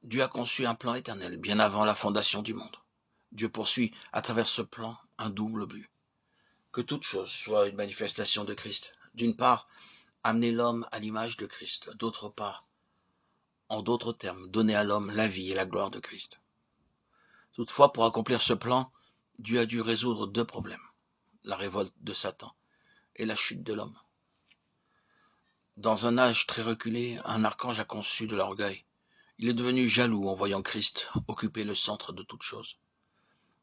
Dieu a conçu un plan éternel bien avant la fondation du monde. Dieu poursuit à travers ce plan un double but. Que toute chose soit une manifestation de Christ. D'une part, amener l'homme à l'image de Christ. D'autre part, en d'autres termes, donner à l'homme la vie et la gloire de Christ. Toutefois, pour accomplir ce plan, Dieu a dû résoudre deux problèmes, la révolte de Satan et la chute de l'homme. Dans un âge très reculé, un archange a conçu de l'orgueil. Il est devenu jaloux en voyant Christ occuper le centre de toute chose.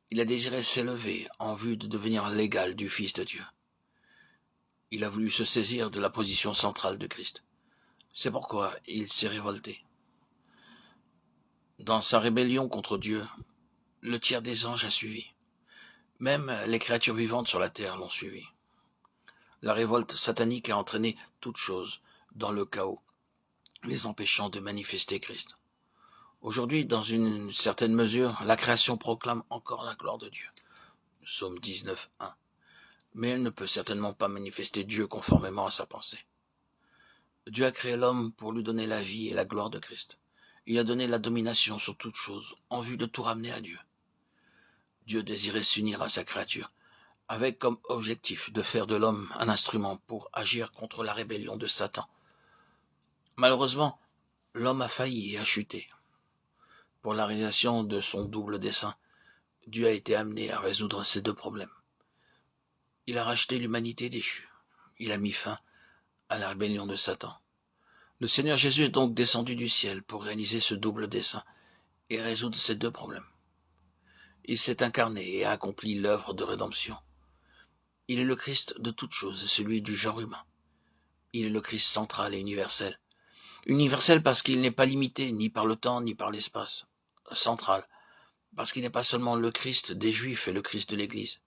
Il a désiré s'élever en vue de devenir l'égal du Fils de Dieu. Il a voulu se saisir de la position centrale de Christ. C'est pourquoi il s'est révolté. Dans sa rébellion contre Dieu, le tiers des anges a suivi. Même les créatures vivantes sur la terre l'ont suivi. La révolte satanique a entraîné toute chose dans le chaos, les empêchant de manifester Christ. Aujourd'hui, dans une certaine mesure, la création proclame encore la gloire de Dieu. Psaume 19, 1. Mais elle ne peut certainement pas manifester Dieu conformément à sa pensée. Dieu a créé l'homme pour lui donner la vie et la gloire de Christ. Il a donné la domination sur toute chose en vue de tout ramener à Dieu. Dieu désirait s'unir à sa créature, avec comme objectif de faire de l'homme un instrument pour agir contre la rébellion de Satan. Malheureusement, l'homme a failli et a chuté. Pour la réalisation de son double dessein, Dieu a été amené à résoudre ces deux problèmes. Il a racheté l'humanité déchue. Il a mis fin à la rébellion de Satan. Le Seigneur Jésus est donc descendu du ciel pour réaliser ce double dessein et résoudre ces deux problèmes. Il s'est incarné et a accompli l'œuvre de rédemption. Il est le Christ de toutes choses, celui du genre humain. Il est le Christ central et universel. Universel parce qu'il n'est pas limité ni par le temps ni par l'espace. Central parce qu'il n'est pas seulement le Christ des Juifs et le Christ de l'Église.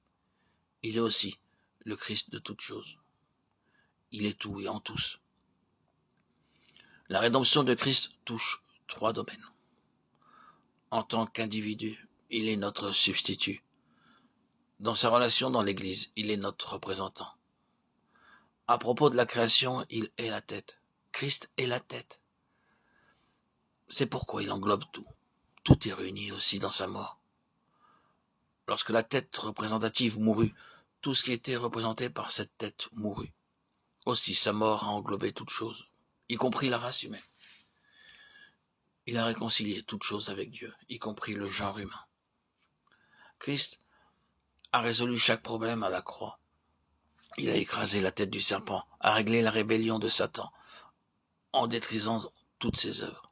Il est aussi le Christ de toutes choses. Il est tout et en tous. La rédemption de Christ touche trois domaines. En tant qu'individu, il est notre substitut. Dans sa relation dans l'Église, il est notre représentant. À propos de la création, il est la tête. Christ est la tête. C'est pourquoi il englobe tout. Tout est réuni aussi dans sa mort. Lorsque la tête représentative mourut, tout ce qui était représenté par cette tête mourut. Aussi sa mort a englobé toute chose, y compris la race humaine. Il a réconcilié toute chose avec Dieu, y compris le genre humain. Christ a résolu chaque problème à la croix. Il a écrasé la tête du serpent, a réglé la rébellion de Satan, en détruisant toutes ses œuvres.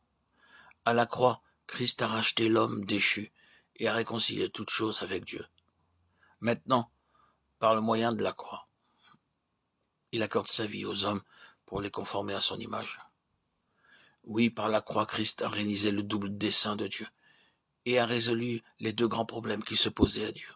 À la croix, Christ a racheté l'homme déchu et a réconcilié toutes choses avec Dieu. Maintenant, par le moyen de la croix, il accorde sa vie aux hommes pour les conformer à son image. Oui, par la croix, Christ a réalisé le double dessein de Dieu et a résolu les deux grands problèmes qui se posaient à Dieu.